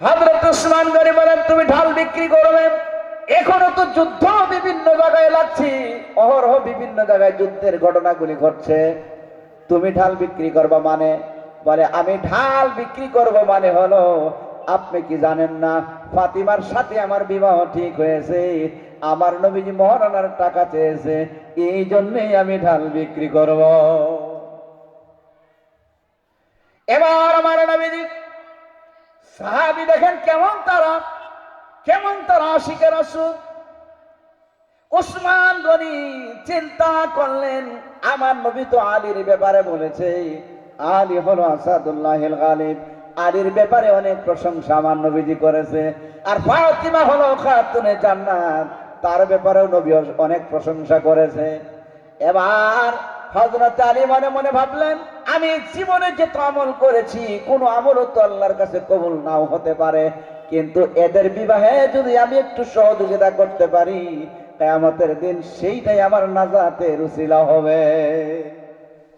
হযরত উসমান গনি বলেন, তুমি ঢাল বিক্রি করবে? এখনো তো যুদ্ধ বিভিন্ন জায়গায় লাগছে, অহরহ বিভিন্ন জায়গায় যুদ্ধের ঘটনাগুলি ঘটছে, তুমি ঢাল বিক্রি করবা মানে? বলে, আমি ঢাল বিক্রি করব মানে হলো, আপনি কি জানেন না ফাতিমার সাথে আমার বিবাহ ঠিক হয়েছে, আমার নবীজি মহারানার টাকা চেয়েছে, এই জন্যই আমি ঢাল বিক্রি করব। এবার আমার নবীজি সাহাবী দেখেন কেমন তারা আশিকের রাসূল। উসমান গনি চিন্তা করলেন, আমার নবী তো আলীর ব্যাপারে বলেছে, আলী হলো আসাদুল্লাহিল গালিব, আলীর ব্যাপারে অনেক প্রশংসা আমার নবীজি করেছে, আর ফাতিমা হলো খাতুনে জান্নাত, তার ব্যাপারেও নবী অনেক প্রশংসা করেছে। এবার হযরত আলী মনে মনে ভাবলেন, আমি জীবনে যে আমল করেছি কোন আমলও তো আল্লাহর কাছে কবুল নাও হতে পারে, কিন্তু এদের বিবাহে যদি আমি একটু সহযোগিতা করতে পারি, কিয়ামতের দিন সেইটাই আমার নাজাতের উসিলা হবে।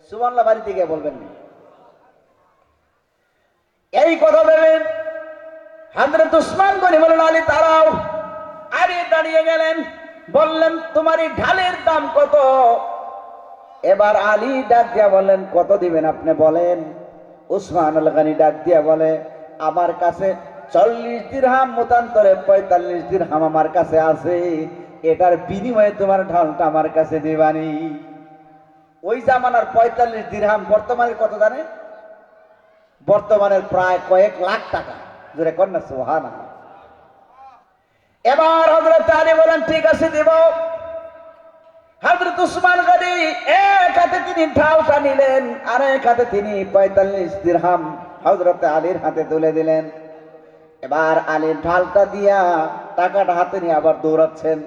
সুবহানাল্লাহ বাড়ি থেকে বলবেন না। এই কথা ভেবে হযরত উসমান গনি বলেন, আলী দাঁড়াও। আলী দাঁড়িয়ে গেলেন, বললেন, তোমার এই ঢালের দাম কত? এবার আলী ডাক দিয়া বলেন, কত দিবেন আপনি বলেন? উসমান আল গনি ডাক দিয়া বলে, আমার কাছে 40 দিরহাম, মতান্তরে 45 দিরহাম আমার কাছে আছে, এটার বিনিময়ে তোমার ঢালটা আমার কাছে দিবানি। ওই জামানার 45 দিরহাম বর্তমানের কত জানে? বর্তমানের প্রায় কয়েক লাখ টাকা। জোরে কন্যা সুবহানাল্লাহ। এবার হযরত আলী বলেন, ঠিক আছে দিব। হযরত উসমান গনি এক হাতে তিনি ঢালটা নিলেন, আর এক হাতে তিনি 45 দিরহাম হযরত আলীর হাতে তুলে দিলেন। এবার আলীর ঢালটা দিয়া টাকাটা হাতে নিয়ে আবার দৌড়াচ্ছেন,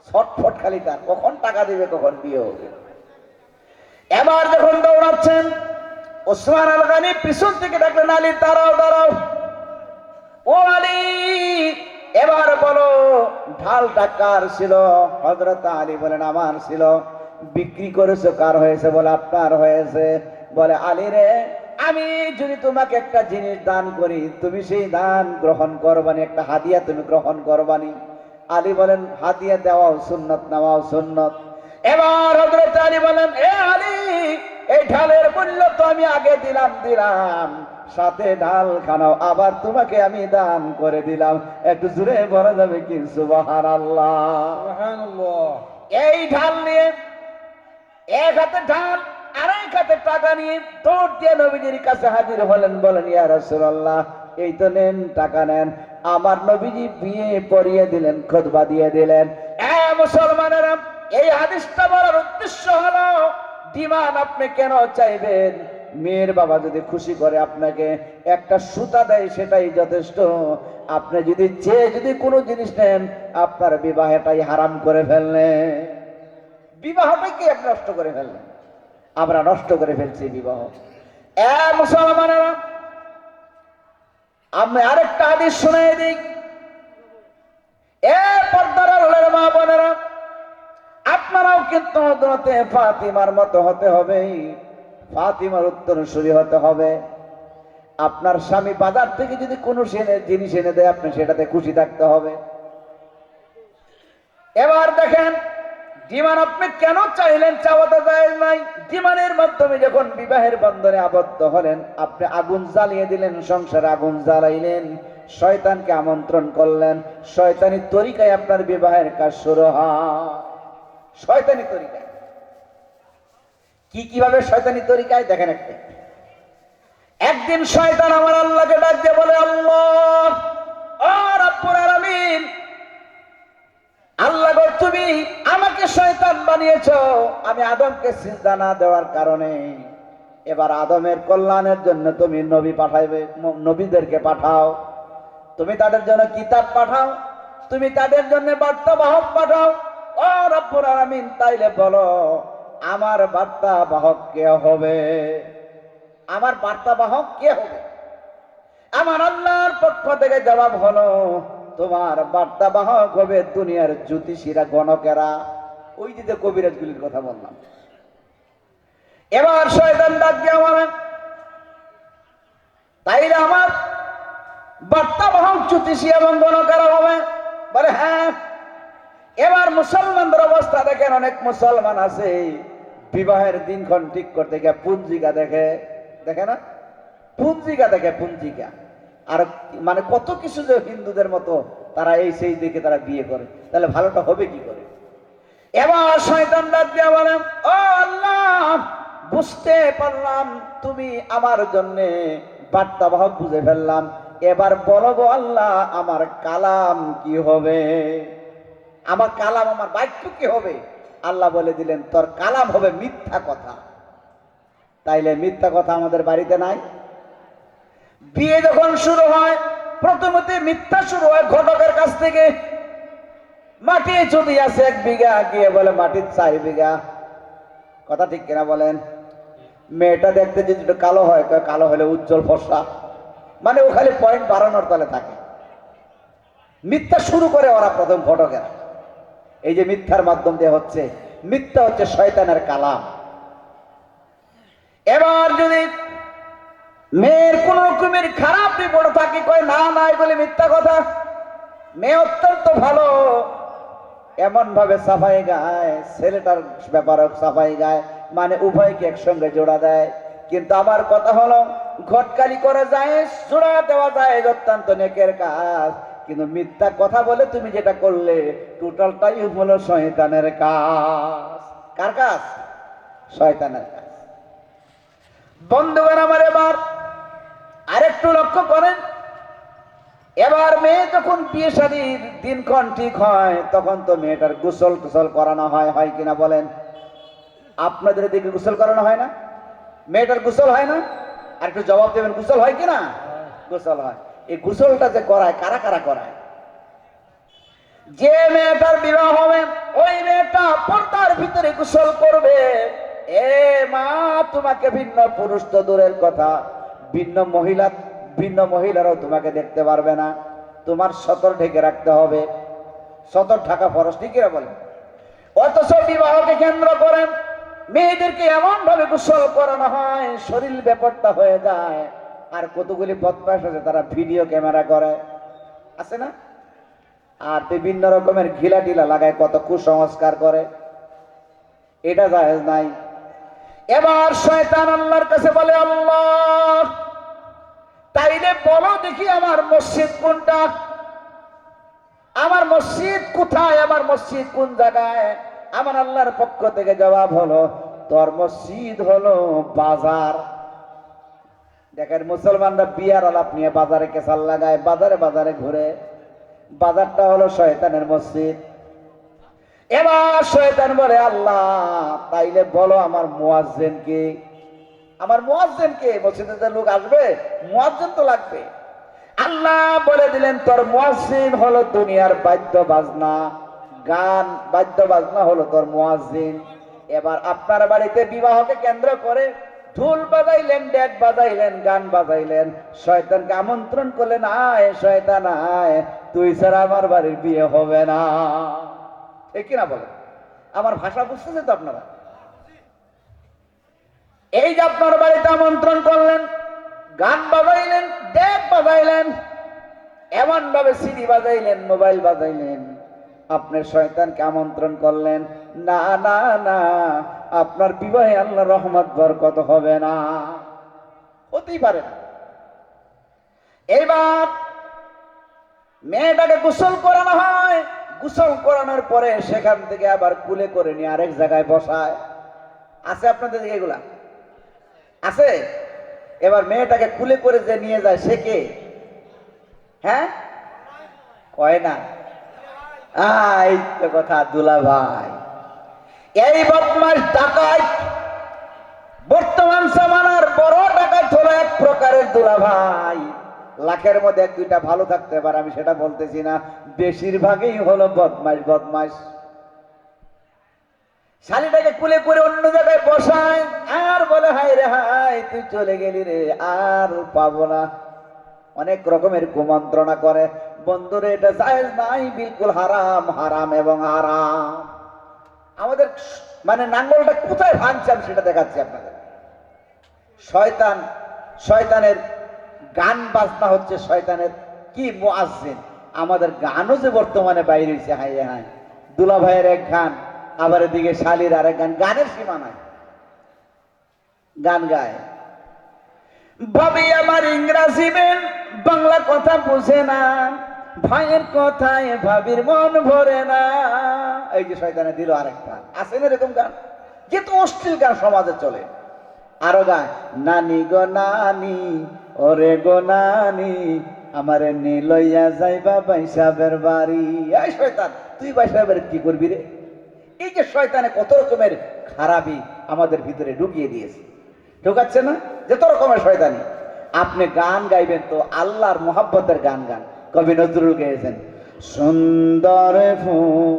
ছটফট খালি তার, কখন টাকা দিবে কখন বিয়ে হবে। এবার যখন দৌড়াচ্ছেন, উসমান আল গনি পিছন থেকে ডাকলেন, আলী দাঁড়াও দাঁড়াও। ও আলী, এবার বলো ঢালটা কার ছিল? হযরত আলী বলেন, আমার ছিল। বিক্রি করেছো কার হয়েছে? বলে, আপনার হয়েছে। বলে, আলী রে, আমি যদি তোমাকে একটা জিনিস দান করি, তুমি সেই দান গ্রহণ করবানি, একটা হাদিয়া তুমি গ্রহণ করবানি। আলী বলেন, হাদিয়া দেওয়াও সুন্নত, নেওয়াও সুন্নত। এবার হযরত আলী বলেন, এ আলী, এই ঢালের মূল্য তো আমি আগে দিলাম, সাথে ঢাল খানাও আবার তোমাকে আমি দান করে দিলাম। একটু জোরে বলা যাবে কি সুবহানাল্লাহ? সুবহানাল্লাহ। এই ঢাল নিয়ে, এক হাতে ঢাল আর এক হাতে টাকা নিয়ে দৌড় দিয়ে নবীজির কাছে হাজির হলেন। বলেন, ইয়া রাসূলুল্লাহ, এই তো নেন, টাকা নেন। আমার নবীজি বিয়ে পড়িয়ে দিলেন, খুতবা দিয়ে দিলেন। মুসলমানেরা, এই হাদিসটা বলার উদ্দেশ্য হলো, ডিমান্ড আপনি কেন চাইবেন? মেয়ের বাবা যদি খুশি করে আপনাকে একটা সুতা দেয়, সেটাই যথেষ্ট। আপনি যদি কোনো জিনিস নেন, আপনার বিবাহটাই হারাম করে ফেললেন, বিবাহটাকে আপনি নষ্ট করে ফেললেন। আমরা নষ্ট করে ফেলছি বিবাহ। মুসলমানেরা, আমি আরেকটা হাদিস শুনাই দিই। পর্দার আড়ালের মা বোনেরা, আপনারাও কিন্তু হযরতে ফাতিমার মতো হতে হবে, ফাতিমার উত্তরসূরি হতে হবে। আপনার স্বামী বাজার থেকে যদি কোনো জিনিস এনে দেয়, আপনি সেটাতে খুশি থাকতে হবে। এবার দেখেন, ডিমান্ড আপনি কেন চাইলেন? চাওয়াটা যায় নাই। ডিমান্ডের মাধ্যমে যখন বিবাহের বন্ধনে আবদ্ধ হলেন, আপনি আগুন জ্বালিয়ে দিলেন, সংসারে আগুন জ্বালাইলেন, শয়তানকে আমন্ত্রণ করলেন, শয়তানি তরিকায় আপনার বিবাহের কাজ শুরু হয়। শয়তানি তরিকায় কিভাবে শয়তানি তরিকায় দেখেন। একদিন শয়তান আমার আল্লাহকে ডাক দিয়ে বলে, আল্লাহ, ও রব্বুল আলামিন, আল্লাহ গো, তুমি আমাকে শয়তান বানিয়েছো, আমি আদমকে সিজদা না দেওয়ার কারণে। এবার আদমের কল্যাণের জন্য তুমি নবী পাঠাইবে, নবীদেরকে পাঠাও, তুমি তাদের জন্য কিতাব পাঠাও, তুমি তাদের জন্য বার্তাবাহক পাঠাও। ও রব্বুল আলামিন, তাইলে বলো আমার বার্তাবাহক কে হবে? আমার বার্তাবাহক কে হবে? আমার আল্লাহর পক্ষ থেকে জবাব হলো, তোমার বার্তাবাহক হবে দুনিয়ার জ্যোতিষীরা, গণকেরা। ওই যে কবিরাজগুলির কথা বললাম। এবার শয়তান ডাক দিয়ে বলেন, তাইলে আমার বার্তা জ্যোতিষী এবং গণকেরা হবে? বলে হ্যাঁ। এবার মুসলমানদের অবস্থা দেখেন, অনেক মুসলমান আছে বিবাহের দিনক্ষণ ঠিক করতে গিয়ে পুঞ্জিকা দেখে, দেখে না, পুঞ্জিকা দেখে, পুঞ্জিকা। আর মানে কত কিছু যে হিন্দুদের মতো তারা এই সেই দেখে তারা বিয়ে করে, তাহলে ভালোটা হবে কি করে? এবার শয়তান ডাক দিয়া বলে, ও আল্লাহ, বুঝতে পারলাম তুমি আমার জন্য বার্তাবাহক, বুঝে ফেললাম। এবার বলো গো আল্লাহ, আমার কালাম কি হবে? আমার কালাম, আমার বাক্য কি হবে? আল্লাহ বলে দিলেন, তোর কালাম হবে মিথ্যা কথা। তাইলে মিথ্যা কথা আমাদের বাড়িতে নাই। বিয়ে যখন শুরু হয়, প্রথমত মিথ্যা শুরু হয় ঘটকের কাছ থেকে। মাটি যদি আছে 1 বিঘা, গিয়ে বলে মাটির 4 বিঘা। কথা ঠিক কিনা বলেন? মেয়েটা দেখতে যদি একটু কালো হয়, কালো হলে উজ্জ্বল ফর্সা, মানে ও খালি পয়েন্ট বাড়ানোর তলে থাকে। মিথ্যা শুরু করে ওরা প্রথম ঘটকেরা। এই যে মিথ্যার মাধ্যম দিয়ে হচ্ছে, মিথ্যা হচ্ছে শয়তানের কালাম। এবার যদি মেয়ের কোন রকমের খারাপ বিপদ থাকে, কয় না নাই বলে মিথ্যা কথা। মেয়ে অত্যন্ত ভালো, এমন ভাবে সাফাই গায়, ছেলেটার ব্যাপারে সাফাই গায়, মানে উভয়কে একসঙ্গে জোড়া দেয়। কিন্তু আমার কথা হলো, ঘটকালি করা যায়, জোড়া দেওয়া যায়, অত্যন্ত নেকের কাজ। কিন্তু মিথ্যা কথা বলে তুমি যেটা করলে, টোটালটাই হলো শয়তানের কাজ। কার কাজ? শয়তানের কাজ। বন্ধুগণ আমার, এবার আরেকটু লক্ষ্য করেন। এবার মেয়ে যখন বিয়ে শাদীর দিনক্ষণ ঠিক হয়, তখন তো মেয়েটার গোসল টোসল করানো হয়, হয় কিনা বলেন? আপনাদের দিকে গোসল করানো হয় না? মেয়েটার গোসল হয় না? আর একটু জবাব দেবেন, গোসল হয় কিনা? গোসল হয়। এই গোসলটা যে করায়, কারা কারা করায়? যে মেয়েটার বিবাহ হবে, ওই মেয়েটা পর্দার ভিতরে গোসল করবে। এ মা, তোমাকে ভিন্ন পুরুষ তো দূরের কথা, ভিন্ন মহিলারাও তোমাকে দেখতে পারবে না। তোমার সতর ঢেকে রাখতে হবে। সতর ঢাকা ফরজ, ঠিক কিনা বলেন? অথচ বিবাহকে কেন্দ্র করে মেয়েদেরকে এমন ভাবে গোসল করানো হয়, শরীর ব্যাপারটা হয়ে যায়। আর কতগুলি বদমাশ আছে, তারা ভিডিও ক্যামেরা করে, আছে না? আর বিভিন্ন রকমের ঘিলা টিলা লাগায়, কত কুসংস্কার করে। এটা জায়েজ নাই। এবার শয়তান আল্লাহর কাছে বলে, আল্লাহ, তাইলে বলো দেখি আমার মসজিদ কোনটা, আমার মসজিদ কোথায়, আমার মসজিদ কোন জায়গায়? আমার আল্লাহর পক্ষ থেকে জবাব হলো, তোর মসজিদ হলো বাজার। দেখেন, মুসলমানরা বিয়ার আলাপ নিয়ে বাজারে কেসাল লাগায়, বাজারে বাজারে ঘুরে। বাজারটা হলো শয়তানের মসজিদ। এবার শয়তান বলে, আল্লাহ, তাইলে বলো আমার মুয়াজ্জিন কে? আমার মুয়াজ্জিন কে? মসজিদে লোক আসবে, মুয়াজ্জিন তো লাগবে। আল্লাহ বলে দিলেন, তোর মুয়াজ্জিন হলো দুনিয়ার বাদ্য বাজনা, গান বাদ্য বাজনা হলো তোর মুয়াজ্জিন। এবার আপনার বাড়িতে বিবাহকে কেন্দ্র করে ঢোল বাজাইলেন, ডেক বাজাইলেন, গান বাজাইলেন, শয়তানকে আমন্ত্রণ করলেন, আয় শয়তান আয়, তুই ছাড়া আমার বাড়ির বিয়ে হবে না। ঠিক কিনা বলেন? আমার ভাষা বুঝতেছে তো আপনারা? এই যে আপনার বাড়িতে আমন্ত্রণ করলেন, গান বাজাইলেন, ডেক বাজাইলেন, এমন ভাবে সিডি বাজাইলেন, মোবাইল বাজাইলেন, আপনার শয়তানকে আমন্ত্রণ করলেন, না না না, আপনার বিবাহে আল্লাহর রহমত বরকত হবে না, হতেই পারে না। এইবার মেয়েটাকে গোসল করানো হয়, গোসল করানোর পরে সেখান থেকে আবার কুলে করে নিয়ে আরেক জায়গায় বসায়। আছে আপনাদের দিকে এগুলা? আছে? এবার মেয়েটাকে কুলে করে যে নিয়ে যায়, সে কে? হ্যাঁ, কয় না? এই তো কথা, দুলা ভাই। এই বদমাশ ডাকাত, বর্তমান জামানার বড় ডাকাত হলো এক প্রকারের দুলা ভাই। লাখের মধ্যে 1-2টা ভালো থাকতে পারে, আমি সেটা বলতেছি না, বেশিরভাগই হলো বদমাশ। বদমাশ শালিটাকে কুলে করে অন্য জায়গায় বসায়, আর বলে, হাই রে হাই, তুই চলে গেলি রে, আর পাবো না। অনেক রকমের কুমন্ত্রণা করে। বন্ধুরে, এটা জায়েজ নাই, বিলকুল হারাম, হারাম এবং হারাম। আমাদের মানে নাঙ্গলটা কোথায় ভাঙছে আমি সেটা দেখাচ্ছি আপনাদের। শয়তানের গান বাজনা হচ্ছে শয়তানের কি মুয়াজ্জিন, আমাদের গানও যে বর্তমানে বাইরে হয়েছে, হাই হাই, দুলা ভাইয়ের এক গান, আবার এদিকে শালির আরেক গান, গানের সীমা নাই, গান গায়। ভাবি আমার ইংরাজি মেন, বাংলা কথা বুঝে না, ভাইয়ের কথায় ভাবির মন ভরে না। এই যে শয়তানে দিল আরেক গান, আছে না এরকম গান? যেহেতু অশ্লীল গান সমাজে চলে। আরো গায়, নানি গো নানি, ওরে গো নানি, আমারে লইয়া যাইবা বাইসাবের বাড়ি। এই শয়তান, তুই বাইসাবের কি করবি রে? এই যে শয়তানে কত রকমের খারাপি আমাদের ভিতরে ঢুকিয়ে দিয়েছে, ঢুকাচ্ছে না? যত রকমের শয়তানি। আপনি গান গাইবেন তো আল্লাহর মোহাব্বতের গান গান। কবি নজরুল গেয়েছেন, সুন্দর ফুল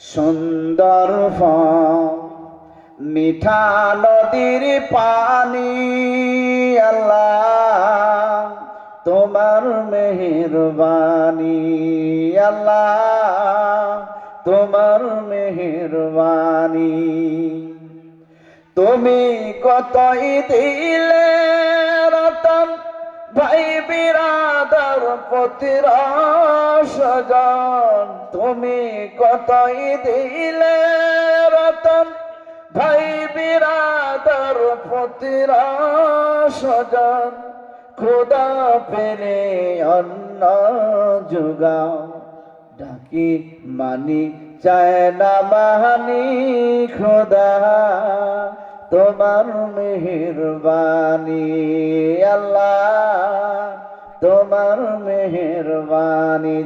সুন্দর ফল, মিঠা নদীর পানি, আল্লাহ তোমার মেহেরবানি, আল্লাহ তোমার মেহেরবানি। তুমি কতই দিলে রতন, ভাই বিরাদার পতির সজন। তুমি কতই দিলে রতন, ভাই বিরাদার পতির সজন। খোদা পেলে অন্ন যোগাও, ডাকি মানি চায় না মানি, খোদা তোমার মেহেরবানি, আল্লাহ তোমার মেহেরবানি।